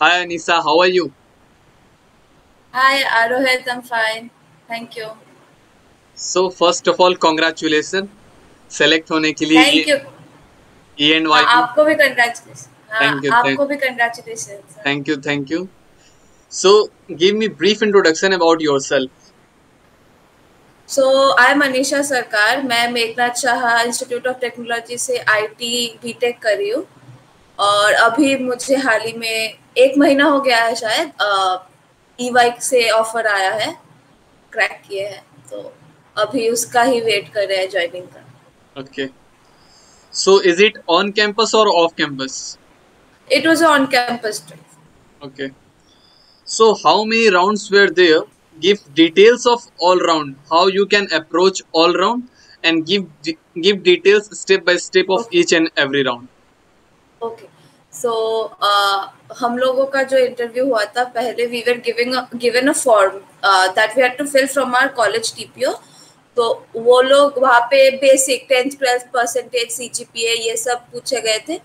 Hi Anisa, how are you? Hi, Arohit. I'm fine. Thank you. So first of all, congratulations select होने के लिए Thank you. हाँ, ENY में. आपको भी कंग्रेचुलेशन. हाँ, Thank you, आपको भी congratulation. thank you. So give me brief introduction about yourself. So I am Anisha सरकार. मैं Meghnath Shah institute of technology से आईटी बीटेक कर रही हूँ. और अभी मुझे हाल ही में 1 महीना हो गया है शायद ईवाई से ऑफर आया है. क्रैक किए हैं तो अभी उसका ही वेट कर रहे हैं ज्वाइनिंग का. Okay. So is it on campus or off campus? It was on campus trip. Okay. So how many rounds were there? Give details of all round. How you can approach all round and give details step by step of okay. each and every round. Okay. So हम लोगों का जो interview हुआ था, पहले we were given a form that we had to fill from our college TPO. तो वो लोग वहाँ पे बेसिक 10-12% सीजीपीए ये सब पूछे गए थे.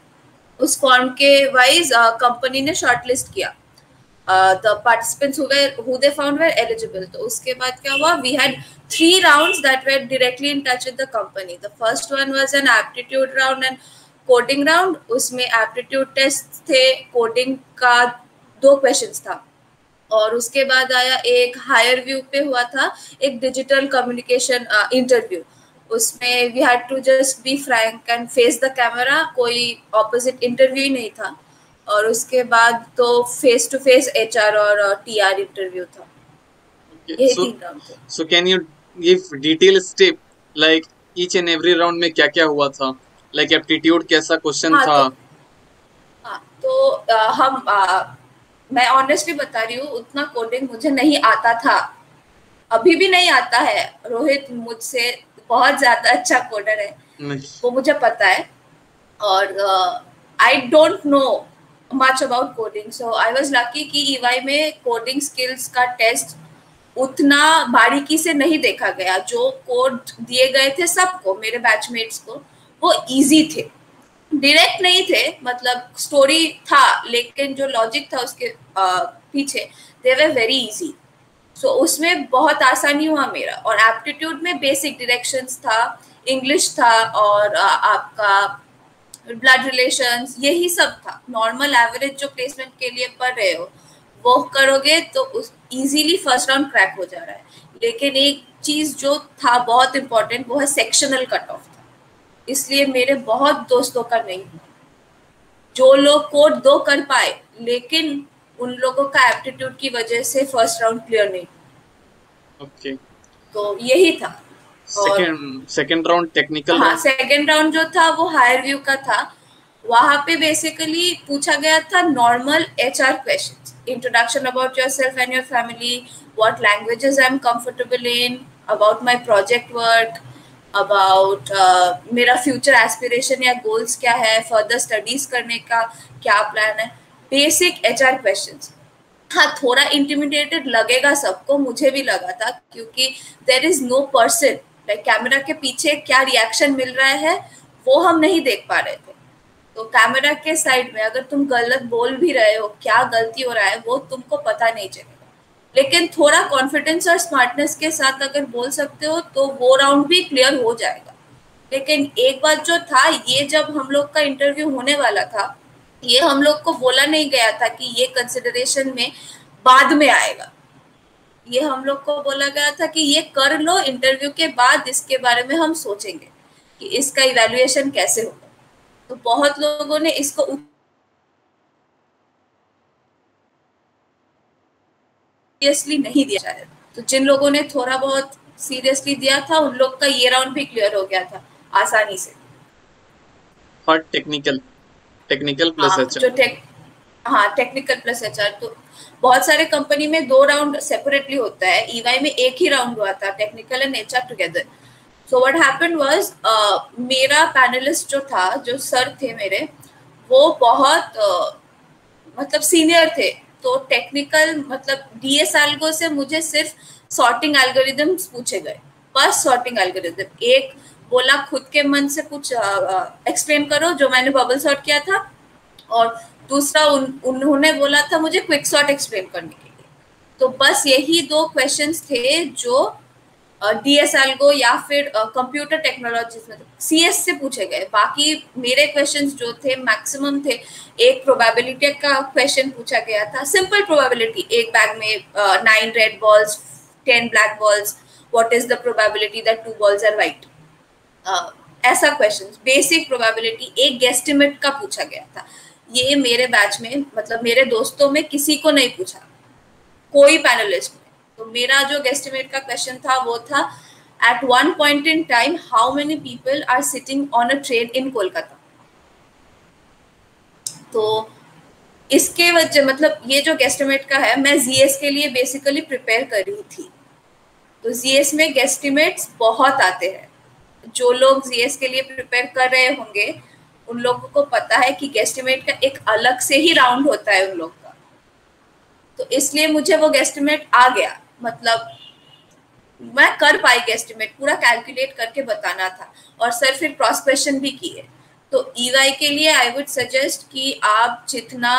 उस फॉर्म के वाइज कंपनी ने शॉर्टलिस्ट किया the participants who they found were eligible. तो उसके बाद क्या हुआ, we had 3 rounds that were directly in touch with the company. The first one was an aptitude round and coding round. उसमें aptitude test थे, coding का 2 questions था. और उसके बाद आया एक हायर व्यू पे हुआ था एक डिजिटल कम्युनिकेशन इंटरव्यू. उसमें we had to just be frank and face the camera. कोई ऑपोजिट इंटरव्यू ही नहीं था. और उसके बाद तो फेस टू फेस एचआर और टीआर इंटरव्यू था. Okay. यही So 3 राउंड थे. so can you give detail step like each and every round में क्या क्या हुआ था? Like aptitude कैसा क्वेश्चन हाँ था? तो हाँ तो मैं ऑनेस्टली बता रही हूँ, उतना कोडिंग मुझे नहीं आता था. अभी भी नहीं आता है. रोहित मुझसे बहुत ज्यादा अच्छा कोडर है, नहीं. वो मुझे पता है. और I don't know much about coding. So I was lucky कि ईवाई में कोडिंग स्किल्स का टेस्ट उतना बारीकी से नहीं देखा गया. जो कोड दिए गए थे सबको, मेरे बैचमेट्स को, वो इजी थे. डायरेक्ट नहीं थे, मतलब स्टोरी था, लेकिन जो लॉजिक था उसके पीछे, दे वर वेरी इजी. सो उसमें बहुत आसानी हुआ मेरा. और एप्टीट्यूड में बेसिक डायरेक्शंस था, इंग्लिश था, और आपका ब्लड रिलेशंस, यही सब था. नॉर्मल एवरेज जो प्लेसमेंट के लिए पढ़ रहे हो वो करोगे तो इजीली फर्स्ट राउंड क्रैक हो जा रहा है. लेकिन एक चीज जो था बहुत इंपॉर्टेंट, वो है सेक्शनल कट ऑफ था. इसलिए मेरे बहुत दोस्तों का नहीं हुआ. जो लोग कोड 2 कर पाए, लेकिन उन लोगों का एप्टीट्यूड की वजह से फर्स्ट राउंड क्लियर नहीं. Okay. तो यही था. और Second round technical हाँ, round. सेकेंड राउंड जो था वो हायर व्यू का था. वहां पे बेसिकली पूछा गया था normal HR questions. Introduction about yourself and your family, what languages I am comfortable in, about my project work, about मेरा फ्यूचर एस्पिरेशन या गोल्स क्या है, फर्दर स्टडीज करने का क्या प्लान है. Basic HR questions. हाँ, थोड़ा इंटिमिडेटेड लगेगा सबको, मुझे भी लगा था, क्योंकि there is no person, like camera के पीछे क्या रिएक्शन मिल रहा है वो हम नहीं देख पा रहे थे. तो कैमरा के साइड में अगर तुम गलत बोल भी रहे हो, क्या गलती हो रहा है वो तुमको पता नहीं चलेगा. लेकिन थोड़ा कॉन्फिडेंस और स्मार्टनेस के साथ अगर बोल सकते हो तो वो राउंड भी क्लियर हो जाएगा. लेकिन एक बात जो था, ये जब हम लोग का इंटरव्यू होने वाला था, ये हम लोग को बोला नहीं गया था कि ये कंसिडरेशन में बाद में आएगा. ये हम लोग को बोला गया था कि ये कर लो, इंटरव्यू के बाद इसके बारे में हम सोचेंगे कि इसका इवैल्यूएशन कैसे होगा. तो बहुत लोगों ने इसको सीरियसली नहीं दिया शायद. तो जिन लोगों ने थोड़ा बहुत सीरियसली दिया था, उन लोग का ये राउंड भी क्लियर हो गया था आसानी से. Or technical plus हाँ, जो HR. टेक हाँ, टेक्निकल प्लस एचआर. तो बहुत सारे कंपनी में 2 राउंड सेपरेटली होता है. ईवाई में एक ही राउंड हुआ था, technical and HR together. So what happened was, मेरा पैनलिस्ट जो था, जो सर थे मेरे, वो बहुत मतलब सीनियर थे. तो टेक्निकल मतलब डीएस एल्गो से मुझे सिर्फ सॉर्टिंग एल्गोरिदम्स पूछे गए. बस सॉर्टिंग एल्गोरिदम. एक बोला खुद के मन से कुछ एक्सप्लेन करो जो मैंने बबल सॉर्ट किया था. और दूसरा उन्होंने बोला था मुझे क्विक सॉर्ट एक्सप्लेन करने के लिए। तो बस यही 2 क्वेश्चंस थे जो डीएसएलगो या फिर कंप्यूटर टेक्नोलॉजीज में सीएस से पूछे गए। बाकी मेरे क्वेश्चंस जो थे मैक्सिमम थे, एक प्रोबेबिलिटी का क्वेश्चन पूछा गया था, सिंपल प्रोबेबिलिटी, एक बैग में 9 red balls 10 black balls, what is the probability that 2 balls are white, ऐसा क्वेश्चन बेसिक प्रोबेबिलिटी एक गेस्टिमेट का पूछा गया था। ये मेरे बैच में मतलब मेरे दोस्तों में किसी को नहीं पूछा, कोई पैनलिस्ट में। तो मेरा जो गेस्टिमेट का क्वेश्चन था वो था at one point in time how many people are sitting on a train in Kolkata. तो इसके वजह मतलब ये जो गेस्टिमेट का है, मैं जीएस के लिए बेसिकली प्रिपेयर कर रही थी। तो जीएस में गेस्टिमेट्स बहुत आते हैं। जो लोग जीएस के लिए प्रिपेयर कर रहे होंगे उन लोगों को पता है कि गेस्टिमेट का एक अलग से ही राउंड होता है उन लोग का। तो इसलिए मुझे वो गेस्टिमेट आ गया, मतलब मैं कर पाई गेस्टिमेट, पूरा कैलकुलेट करके बताना था। और सर फिर क्रॉस क्वेश्चन भी किए। तो ईवाई के लिए आई वुड सजेस्ट कि आप जितना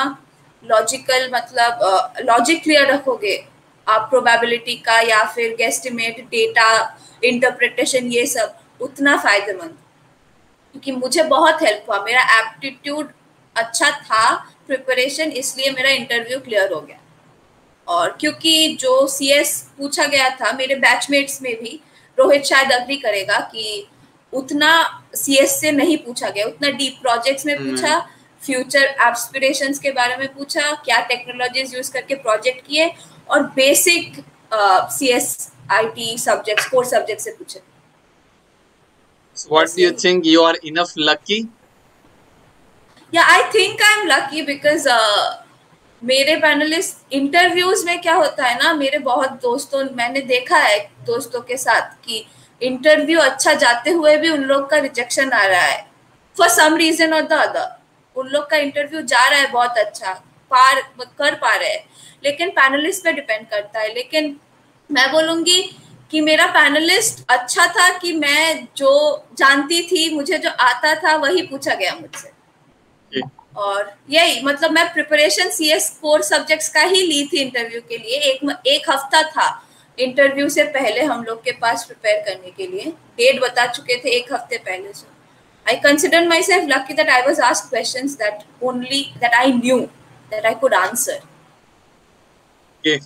लॉजिकल मतलब लॉजिक क्लियर रखोगे, आप प्रोबेबिलिटी का या फिर गेस्टिमेट डेटा इंटरप्रिटेशन ये सब उतना फायदेमंद, क्योंकि मुझे बहुत हेल्प हुआ। मेरा एप्टीट्यूड अच्छा था प्रिपरेशन, इसलिए मेरा इंटरव्यू क्लियर हो गया। और क्योंकि जो सीएस पूछा गया था मेरे बैचमेट्स में भी, रोहित शायद अग्री करेगा कि उतना सीएस से नहीं पूछा गया, उतना डीप प्रोजेक्ट्स में पूछा, फ्यूचर एस्पिरेशंस के बारे में पूछा, क्या टेक्नोलॉजीज यूज करके प्रोजेक्ट किए, और basic CS IT subjects core subject से पूछे। So what do you think, you are enough lucky? Yeah, I think I'm lucky because मेरे पैनलिस्ट इंटरव्यूज में क्या होता है ना, मेरे बहुत दोस्तों मैंने देखा है दोस्तों के साथ कि इंटरव्यू अच्छा जाते हुए भी उन लोग का रिजेक्शन आ रहा है फॉर सम रीजन और द अदर। उन लोग का इंटरव्यू जा रहा है बहुत अच्छा, पार कर पा रहे हैं, लेकिन पैनलिस्ट पे डिपेंड करता है। लेकिन मैं बोलूंगी कि मेरा पैनलिस्ट अच्छा था कि मैं जो जानती थी, मुझे जो आता था वही पूछा गया मुझसे। और यही मतलब मैं प्रिपरेशन सीएस कोर सब्जेक्ट्स का ही ली थी इंटरव्यू के लिए। एक हफ्ता था इंटरव्यू से पहले हम लोग के पास प्रिपेयर करने के लिए, डेट बता चुके थे एक हफ्ते पहले से। I consider my self lucky that I was asked questions that only that I knew that I could answer. Okay.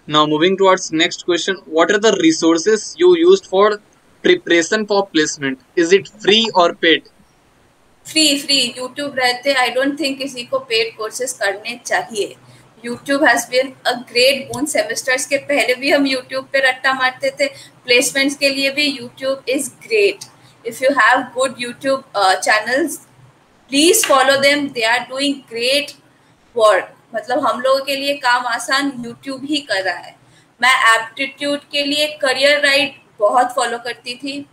Now moving towards next question, what are the resources you used for preparation for placement? Is it free or paid? Free YouTube रहते। I don't think किसी को paid courses करने चाहिए। YouTube has been a great boon. Semesters के पहले भी हम YouTube पे रट्टा मारते थे, प्लेसमेंट्स के लिए भी YouTube is great. If you have good YouTube channels please follow them, they are doing great work. मतलब हम लोगों के लिए काम आसान यूट्यूब ही कर रहा है। मैं एप्टीट्यूड के लिए करियर राइड बहुत फॉलो करती थी।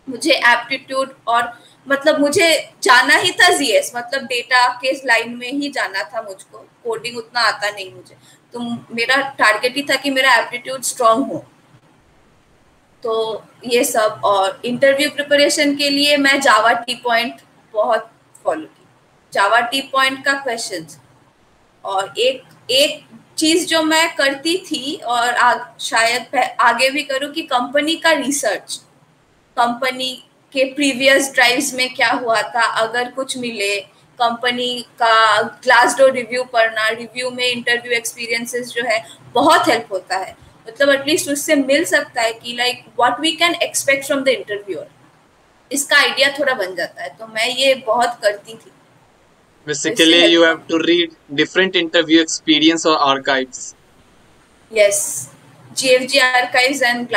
मुझे एप्टीट्यूड और मतलब मुझे जाना ही था जीएस, मतलब डेटा के लाइन में ही जाना था मुझको, कोडिंग उतना आता नहीं मुझे। तो मेरा टारगेट ही था कि मेरा एप्टीट्यूड स्ट्रांग हो। तो ये सब। और इंटरव्यू प्रिपरेशन के लिए मैं जावा टी पॉइंट बहुत फॉलो की, जावा टी पॉइंट का क्वेश्चंस। और एक चीज जो मैं करती थी और शायद आगे भी करूँ कि कंपनी का रिसर्च, कंपनी के प्रीवियस ड्राइव्स में क्या हुआ था, अगर कुछ मिले, कंपनी का ग्लासडोर रिव्यू पढ़ना, रिव्यू में इंटरव्यू एक्सपीरियंसेस जो है बहुत हेल्प होता है। मतलब एटलीस्ट उससे मिल सकता है कि like what we can expect from the interviewer, इसका आइडिया थोड़ा बन जाता है। तो मैं ये बहुत करती थी। Basically you have to read different interview experience or archives. Yes, GFG archives and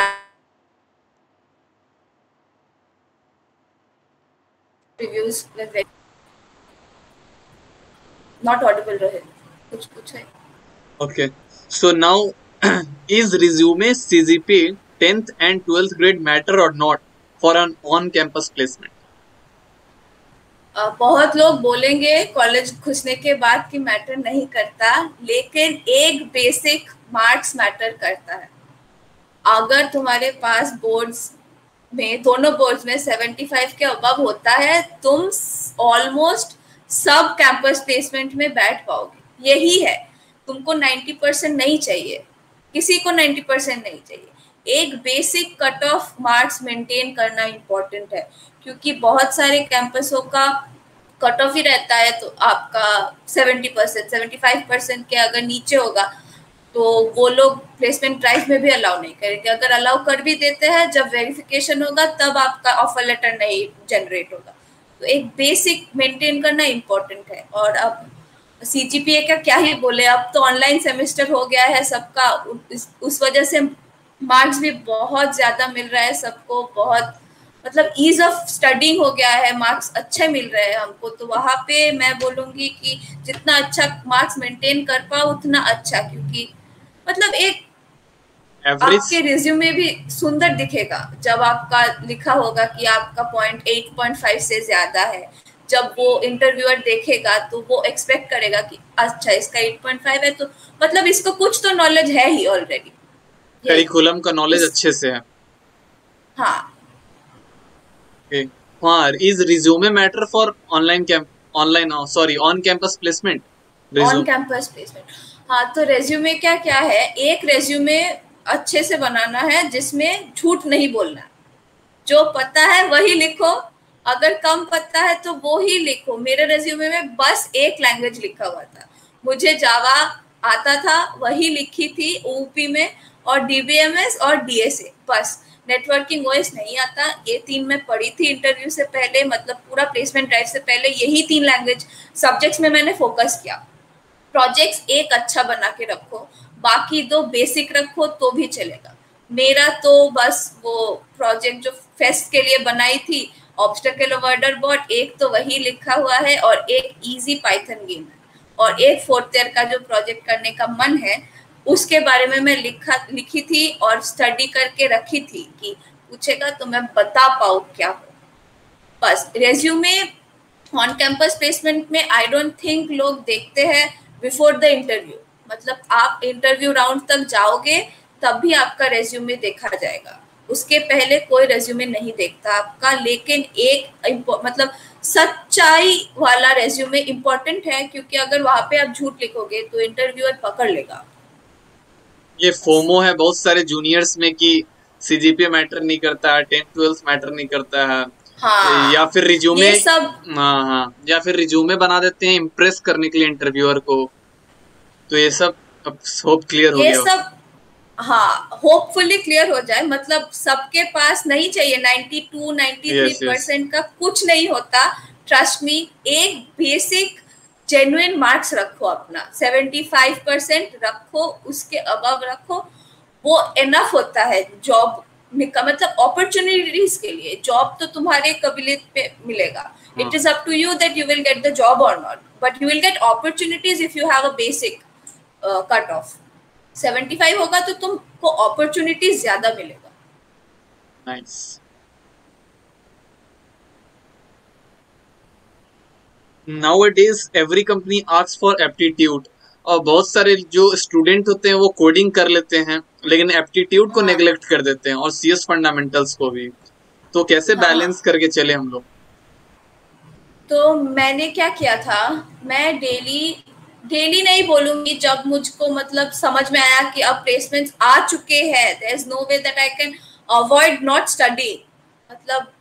reviews were very not audible रहे, कुछ पूछे। Okay, so now is resume, CGPA, 10th and 12th grade matter or not for an on-campus placement? बहुत लोग बोलेंगे college घुसने के बाद कि मैटर नहीं करता, लेकिन एक बेसिक मार्क्स मैटर करता है। अगर तुम्हारे पास बोर्ड्स में, दोनों बोर्ड्स में 75 के अबव होता है, तुम ऑलमोस्ट सब कैंपस प्लेसमेंट में बैठ पाओगे। यही है, तुमको 90% नहीं चाहिए, किसी को 90% नहीं चाहिए। एक basic cut of marks maintain करना इम्पोर्टेंट है, क्योंकि बहुत सारे कैंपसों का कट ऑफ ही रहता है, तो आपका 70%, 75% के अगर नीचे होगा तो वो लोग प्लेसमेंट ड्राइव में भी अलाउ नहीं करेंगे। अगर अलाउ कर भी देते हैं, जब वेरिफिकेशन होगा तब आपका ऑफर लेटर नहीं जनरेट होगा। तो एक बेसिक मेंटेन करना इम्पोर्टेंट है। और अब सीजीपीए का क्या ही बोले, अब तो ऑनलाइन सेमेस्टर हो गया है सबका, उस वजह से मार्क्स भी बहुत ज्यादा मिल रहा है सबको, बहुत मतलब ईज ऑफ स्टडिंग हो गया है, मार्क्स अच्छे मिल रहे हैं हमको। तो वहां पे मैं बोलूंगी कि जितना अच्छा मार्क्स मेंटेन कर पाओ उतना अच्छा, क्योंकि मतलब एक एवरेज आपके रिज्यूमे भी सुंदर दिखेगा जब आपका लिखा होगा कि आपका पॉइंट 8.5 से ज्यादा है। जब वो इंटरव्यूअर देखेगा तो वो एक्सपेक्ट करेगा कि अच्छा इसका 8.5 है, तो मतलब इसको कुछ तो नॉलेज है ही ऑलरेडी। करिकुलम का नॉलेज उस अच्छे से है। हाँ, Okay. हाँ, is resume matter for sorry on campus placement? On resume campus placement. हाँ, तो रेज्यूमे क्या क्या है, एक रेज्यूमे अच्छे से बनाना है जिसमें झूठ नहीं बोलना है। जो पता है वही लिखो, अगर कम पता है तो वो ही लिखो। मेरे रेज्यूमे में बस एक लैंग्वेज लिखा हुआ था, मुझे जावा आता था, वही लिखी थी ओपी में, और डीबीएमएस और डीएसए बस। नेटवर्किंग ओएस नहीं आता। ये 3 मैं पढ़ी थी इंटरव्यू से पहले, मतलब पूरा प्लेसमेंट ड्राइव से पहले यही 3 लैंग्वेज सब्जेक्ट्स में मैंने फोकस किया। प्रोजेक्ट्स एक अच्छा बना के रखो, बाकी 2 बेसिक रखो तो भी चलेगा। मेरा तो बस वो प्रोजेक्ट जो फेस्ट के लिए बनाई थी, ऑब्स्टेकल अवॉइडर बॉट, एक तो वही लिखा हुआ है, और एक इजी पाइथन गेम है, और एक 4th ईयर का जो प्रोजेक्ट करने का मन है उसके बारे में मैं लिखी थी और स्टडी करके रखी थी कि पूछेगा तो मैं बता पाऊँ क्या हो। बस रेज्यूमे ऑन कैंपस प्लेसमेंट में आई डोंट थिंक लोग देखते हैं बिफोर द इंटरव्यू। मतलब आप इंटरव्यू राउंड तक जाओगे तब भी आपका रेज्यूमे देखा जाएगा, उसके पहले कोई रेज्यूमे नहीं देखता आपका। लेकिन एक मतलब सच्चाई वाला रेज्यूमे इम्पोर्टेंट है, क्योंकि अगर वहां पे आप झूठ लिखोगे तो इंटरव्यूअर पकड़ लेगा। ये फोमो है बहुत सारे जूनियर्स में कि सीजीपीए मैटर नहीं करता है, 10th 12th मैटर नहीं करता है, या हाँ, फिर रिज्यूमे। ये सब हाँ हाँ, या फिर रिज्यूमे बना देते हैं इम्प्रेस करने के लिए इंटरव्यूअर को। तो ये सब अब होप क्लियर हो ये गया हो। सब हाँ, होपफुली क्लियर हो जाए। मतलब सबके पास नहीं चाहिए 92 यस यस 93% का, कुछ नहीं होता। ट्रस्ट मी, एक बेसिक जेन्युइन मार्क्स रखो, अपना 75% रखो, उसके अबव रखो, वो एनफ होता है जॉब का। मतलब अपॉर्चुनिटीज के लिए जॉब तो तुम्हारे कबिलियत पे मिलेगा। हाँ, it is up to you that you will get the job और not, but you will get opportunities if you have a basic cut off. 75 होगा तो तुमको अपॉर्चुनिटी ज्यादा मिलेगा। Nice. Nowadays every company asks for aptitude, और बहुत सारे जो स्टूडेंट होते हैं वो कोडिंग कर लेते हैं लेकिन एप्टीट्यूड को हाँ नेग्लेक्ट कर देते हैं, और सीएस फंडामेंटल्स को भी। तो कैसे हाँ हाँ। बैलेंस करके चले हम लोग? तो मैंने क्या किया था, मैं डेली डेली नहीं बोलूंगी, जब मुझको मतलब समझ में आया कि अब प्लेसमेंट्स आ चुके हैं, there is no way that I can avoid not study. मतलब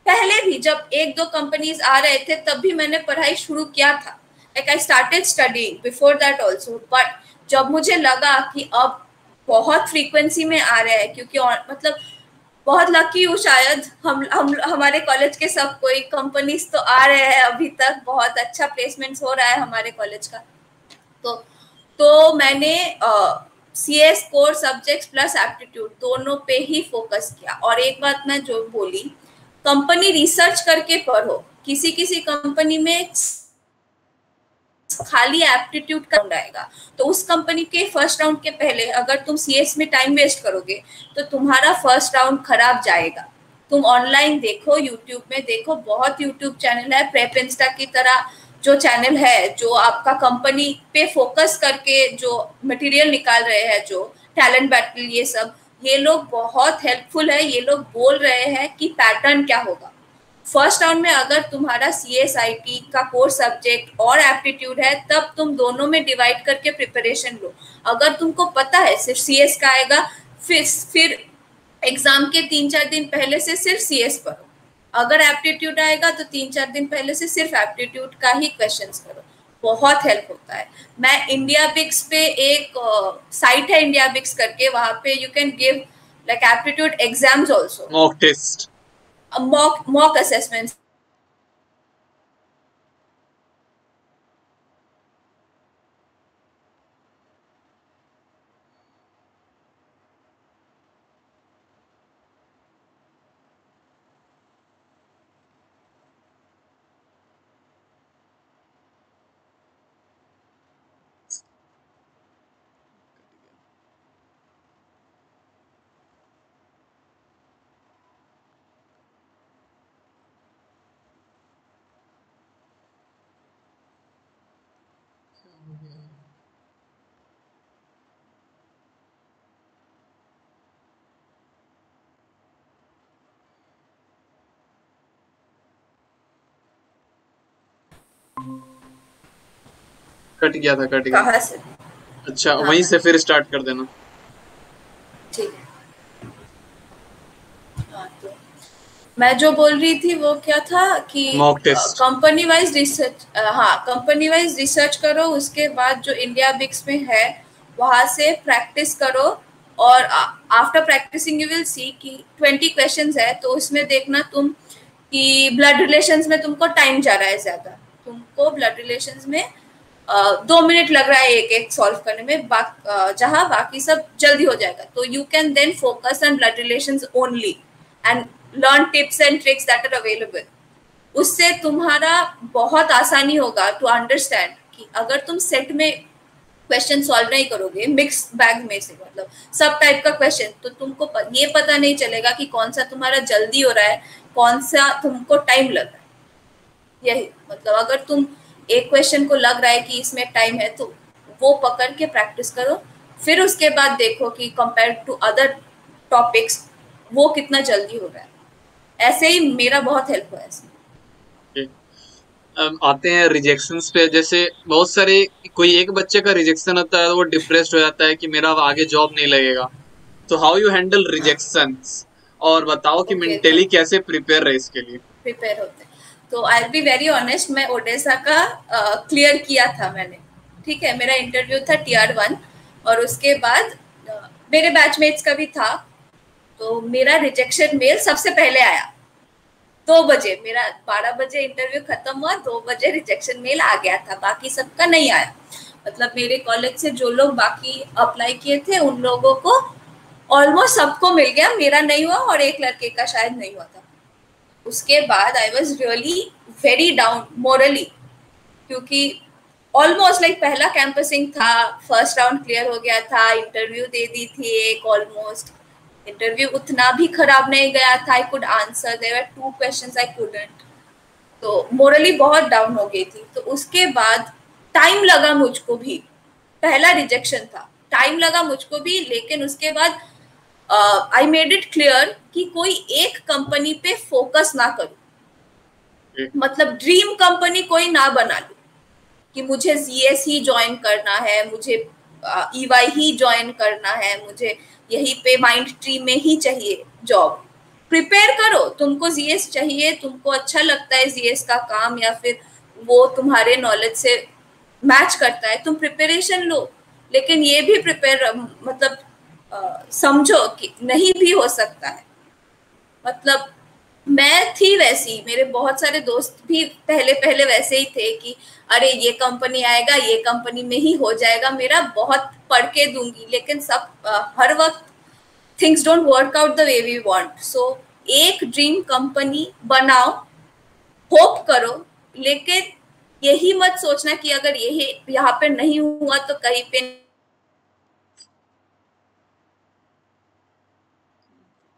पहले भी जब 1-2 कंपनीज आ रहे थे तब भी मैंने पढ़ाई शुरू किया था। Like I started studying before that also, but जब मुझे लगा कि अब बहुत फ्रीक्वेंसी में आ रहे हैं, क्योंकि मतलब बहुत लकी हूँ शायद, हम हमारे कॉलेज के सब कोई कंपनीज तो आ रहे हैं अभी तक, बहुत अच्छा प्लेसमेंट्स हो रहा है हमारे कॉलेज का। तो मैंने CS core subjects plus aptitude दोनों पे ही फोकस किया। और एक बात मैं जो बोली, कंपनी रिसर्च करके पढ़ो। किसी किसी कंपनी में खाली एप्टीट्यूड का राउंड आएगा, तो उस कंपनी के फर्स्ट राउंड के पहले अगर तुम सीएस में टाइम वेस्ट करोगे तो तुम्हारा फर्स्ट राउंड खराब जाएगा। तुम ऑनलाइन देखो, यूट्यूब में देखो, बहुत यूट्यूब चैनल है, प्रेप इंस्टा की तरह जो चैनल है, जो आपका कंपनी पे फोकस करके जो मटेरियल निकाल रहे हैं, जो टैलेंट बैटल, ये सब, ये लोग बहुत हेल्पफुल है। ये लोग बोल रहे हैं कि पैटर्न क्या होगा, फर्स्ट राउंड में अगर तुम्हारा CSIT का कोर सब्जेक्ट और एप्टीट्यूड है तब तुम दोनों में डिवाइड करके प्रिपरेशन लो। अगर तुमको पता है सिर्फ CS का आएगा, फिर एग्जाम के 3-4 दिन पहले से सिर्फ CS पढ़ो। अगर एप्टीट्यूड आएगा तो 3-4 दिन पहले से सिर्फ एप्टीट्यूड का ही क्वेश्चंस करो, बहुत हेल्प होता है। मैं इंडिया बिक्स पे एक साइट है इंडिया बिक्स करके, वहां पे you can give like aptitude exams also, mock test, mock assessments. Cut गया था, कट गया। कहाँ से? अच्छा, हाँ वहीं हाँ, से फिर स्टार्ट कर देना। ठीक है। हाँ, तो मैं जो बोल रही थी वो क्या था कि mock test. Company wise research, हाँ कंपनी वाइज रिसर्च करो, उसके बाद जो इंडिया बिक्स में है वहां से प्रैक्टिस करो, और after practicing you will see कि 20 क्वेश्चंस है तो उसमें देखना तुम कि ब्लड रिलेशंस में तुमको टाइम जा रहा है ज्यादा, तुमको ब्लड रिलेशंस में 2 मिनट लग रहा है एक एक सॉल्व करने में, जहां बाकी सब जल्दी हो जाएगा। तो you can then focus on blood relations only and learn tips and tricks that are available. उससे तुम्हारा बहुत आसानी होगा टू अंडरस्टैंड कि अगर तुम सेट में क्वेश्चन सॉल्व नहीं करोगे मिक्स बैग में से, मतलब सब टाइप का क्वेश्चन, तो तुमको ये पता नहीं चलेगा कि कौन सा तुम्हारा जल्दी हो रहा है, कौन सा तुमको टाइम लग रहा है। यही मतलब अगर तुम एक क्वेश्चन को लग रहा है कि इसमें टाइम है तो वो पकड़ के प्रैक्टिस करो, फिर उसके बाद देखो कि कंपेयर टू अदर टॉपिक्स वो कितना जल्दी हो रहा है। ऐसे ही मेरा बहुत हेल्प हुआ है। आते हैं रिजेक्शंस पे। जैसे बहुत सारे, कोई एक बच्चे का रिजेक्शन होता है तो वो डिप्रेस्ड हो जाता है कि मेरा अब आगे जॉब नहीं लगेगा। तो हाउ यू हैंडल रिजेक्शंस, और बताओ कि ओके, मेंटली कैसे प्रिपेयर रहे इसके लिए। प्रिपेयर होते हैं तो I will be very honest, मैं ओडेसा का क्लियर किया था मैंने। ठीक है, मेरा इंटरव्यू था TR1 और उसके बाद मेरे बैचमेट्स का भी था, तो मेरा रिजेक्शन मेल सबसे पहले आया 2 बजे। मेरा 12 बजे इंटरव्यू खत्म हुआ, 2 बजे रिजेक्शन मेल आ गया था, बाकी सबका नहीं आया। मतलब मेरे कॉलेज से जो लोग बाकी अप्लाई किए थे उन लोगों को ऑलमोस्ट सबको मिल गया, मेरा नहीं हुआ और एक लड़के का शायद नहीं हुआ था। उसके बाद I was really very down morally, क्योंकि ऑलमोस्ट लाइक पहला कैंपसिंग था, फर्स्ट राउंड क्लियर हो गया था, इंटरव्यू दे दी थी एक, ऑलमोस्ट इंटरव्यू उतना भी खराब नहीं गया था, I could answer, there were 2 questions I couldn't, तो मोरली बहुत डाउन हो गई थी। तो उसके बाद टाइम लगा मुझको भी, पहला रिजेक्शन था, टाइम लगा मुझको भी, लेकिन उसके बाद आई मेड इट क्लियर कि कोई एक कंपनी पे फोकस ना करूं, मतलब ड्रीम कंपनी कोई ना बना लूं कि मुझे GS ही ज्वाइन करना है, मुझे EY ही ज्वाइन करना है, मुझे यही पे माइंड ट्री में ही चाहिए जॉब। प्रिपेयर करो, तुमको GS चाहिए, तुमको अच्छा लगता है GS का काम, या फिर वो तुम्हारे नॉलेज से मैच करता है, तुम प्रिपरेशन लो, लेकिन ये भी प्रिपेयर मतलब समझो कि नहीं भी हो सकता है। मतलब मैं थी वैसी, मेरे बहुत सारे दोस्त भी पहले पहले वैसे ही थे कि अरे ये कंपनी आएगा, ये कंपनी में ही हो जाएगा मेरा, बहुत पढ़ के दूंगी, लेकिन सब हर वक्त things don't work out the way we want. So एक ड्रीम कंपनी बनाओ, होप करो, लेकिन यही मत सोचना कि अगर यही यहाँ पे नहीं हुआ तो कहीं पे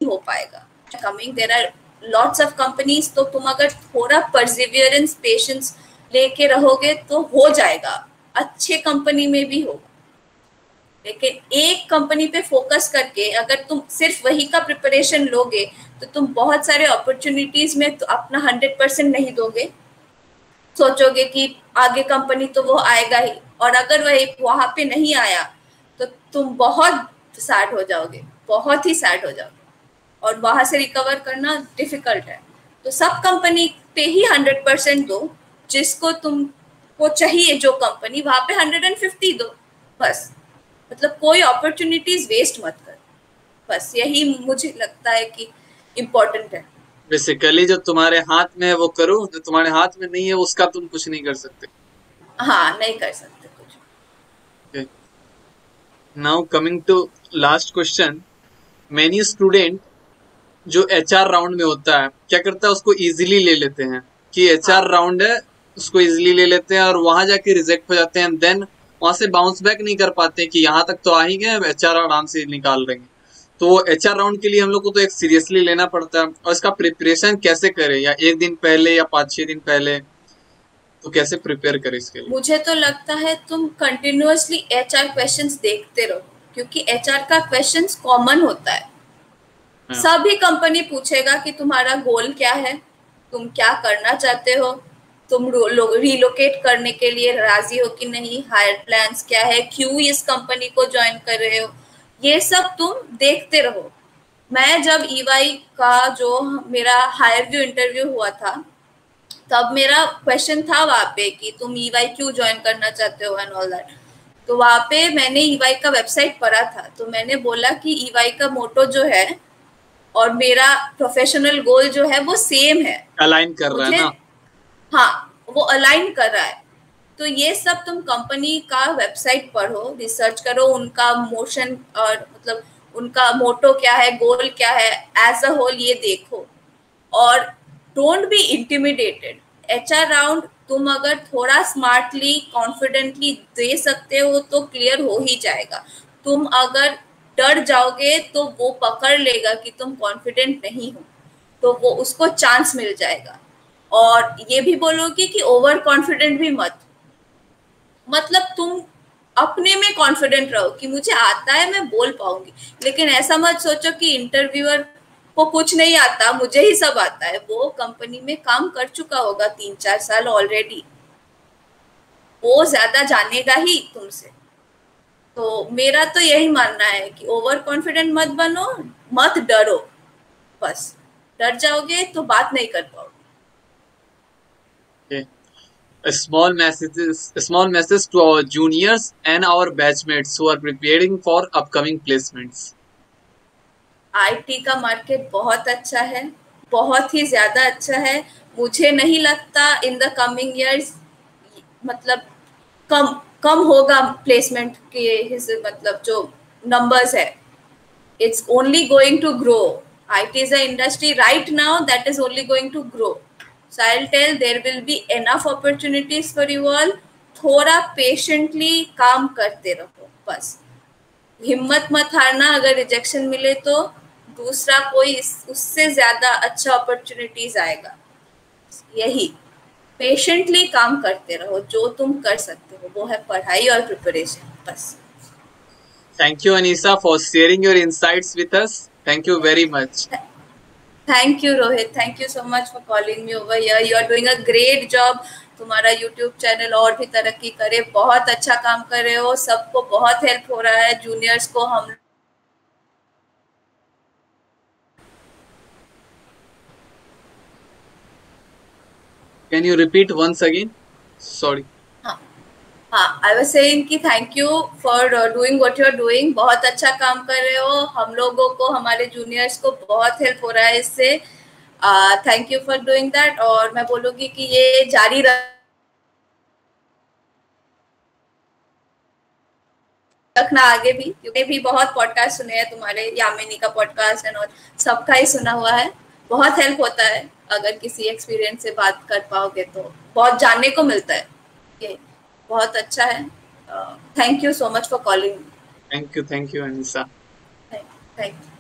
नहीं हो पाएगा। Coming there are lots of companies, तो तुम अगर थोड़ा परसिवियरेंस पेशेंस लेके रहोगे तो हो जाएगा, अच्छे कंपनी में भी होगा। लेकिन एक कंपनी पे फोकस करके अगर तुम सिर्फ वही का प्रिपरेशन लोगे तो तुम बहुत सारे अपॉर्चुनिटीज में तो अपना 100% नहीं दोगे, सोचोगे कि आगे कंपनी तो वो आएगा ही, और अगर वही वहां पे नहीं आया तो तुम बहुत सैड हो जाओगे, बहुत ही सैड हो जाओगे, और वहां से रिकवर करना डिफिकल्ट है। तो सब कंपनी पे ही 100% दो, जिसको तुमको चाहिए जो कंपनी, वहां पे 150 दो बस। मतलब कोई अपॉर्चुनिटीज वेस्ट मत कर, बस यही मुझे लगता है कि इम्पोर्टेंट है। बेसिकली जो तुम्हारे हाथ में है वो करो, जो तुम्हारे हाथ में नहीं है उसका तुम कुछ नहीं कर सकते। हाँ, नहीं कर सकते कुछ। Now coming to last question, many student जो एचआर राउंड में होता है क्या करता है, उसको इजीली ले लेते हैं कि एचआर हाँ, राउंड है, उसको इजीली ले लेते हैं और वहां जाके रिजेक्ट हो जाते हैं, देन वहां से बाउंस बैक नहीं कर पाते कि यहाँ तक तो आ ही गए, एचआर आराम से निकाल रहे हैं। तो एचआर राउंड के लिए हम लोग को तो एक सीरियसली लेना पड़ता है, और इसका प्रिपरेशन कैसे करें, या एक दिन पहले या 5-6 दिन पहले, तो कैसे प्रिपेयर करें इसके लिए? मुझे तो लगता है तुम कंटिन्यूअसली एचआर क्वेश्चंस देखते रहो, क्योंकि एचआर का क्वेश्चंस कॉमन होता है। हाँ, सभी कंपनी पूछेगा कि तुम्हारा गोल क्या है, तुम क्या करना चाहते हो, तुम रिलोकेट करने के लिए राजी हो कि नहीं, हायर प्लान्स क्या है, क्यों इस कंपनी को ज्वाइन कर रहे हो, ये सब तुम देखते रहो। मैं जब ईवाई का जो मेरा हायर व्यू इंटरव्यू हुआ था, तब मेरा क्वेश्चन था वहाँ पे कि तुम ईवाई क्यों ज्वाइन करना चाहते हो एंड ऑल दैट। तो वहाँ पे मैंने ईवाई का वेबसाइट पढ़ा था, तो मैंने बोला कि ईवाई का मोटो जो है और मेरा प्रोफेशनल गोल जो है वो सेम है, अलाइन कर रहा है मुझे, ना? हाँ, वो अलाइन कर रहा है। तो ये सब तुम कंपनी का वेबसाइट पढ़ो, रिसर्च करो, उनका मोशन और मतलब उनका मोटो क्या है, गोल क्या है, एज अ होल ये देखो। और don't be intimidated. HR round तुम अगर थोड़ा स्मार्टली कॉन्फिडेंटली दे सकते हो तो क्लियर हो ही जाएगा। तुम अगर डर जाओगे तो वो पकड़ लेगा कि तुम कॉन्फिडेंट नहीं हो, तो वो उसको चांस मिल जाएगा। और ये भी बोलोगे कि ओवर कॉन्फिडेंट भी मत, मतलब तुम अपने में कॉन्फिडेंट रहो कि मुझे आता है, मैं बोल पाऊंगी। लेकिन ऐसा मत सोचो कि इंटरव्यूअर को कुछ नहीं आता, मुझे ही सब आता है। वो कंपनी में काम कर चुका होगा 3-4 साल ऑलरेडी, वो ज्यादा जानेगा ही तुमसे। तो मेरा तो यही मानना है कि ओवर कॉन्फिडेंट मत बनो, मत डरो, बस। डर जाओगे तो बात नहीं कर पाओगे। Okay. A small message to our juniors and our batchmates who are preparing for upcoming placements. IT का मार्केट बहुत अच्छा है, बहुत ही ज्यादा अच्छा है। मुझे नहीं लगता इन द कमिंग इयर्स मतलब कम कम होगा प्लेसमेंट के मतलब जो नंबर्स है, it's only going to grow. IT is an industry right now that is only going to grow. So I'll tell there will be enough opportunities for you all. थोड़ा patiently काम करते रहो, बस। हिम्मत मत हारना, अगर रिजेक्शन मिले तो दूसरा कोई उससे ज्यादा अच्छा अपॉर्चुनिटीज आएगा। यही पेशेंटली काम करते रहो, जो तुम कर सकते हो वो है पढ़ाई और प्रिपरेशन, बस। Thank you, Anisa, for sharing your insights with us. Thank you very much. Thank you Rohit, thank you so much for calling me over here. You are doing a great job. तुम्हारा YouTube channel और भी तरक्की करे, बहुत अच्छा काम कर रहे हो, सबको बहुत हेल्प हो रहा है, जूनियर्स को। हम Can you repeat once again? Sorry. हाँ, आई वाज सेइंग कि thank you for doing what you are doing. बहुत अच्छा काम कर रहे हो, हम लोगों को, हमारे जूनियर्स को बहुत हेल्प हो रहा है इससे। Thank you for doing that. और मैं बोलूँगी कि ये जारी रखना आगे भी, क्योंकि भी बहुत पॉडकास्ट सुने हैं तुम्हारे, यामिनी का पॉडकास्ट एंड सबका ही सुना हुआ है। बहुत हेल्प होता है, अगर किसी एक्सपीरियंस से बात कर पाओगे तो बहुत जानने को मिलता है। ये बहुत अच्छा है। Thank you so much for calling. Thank you, Anisa. Thank you.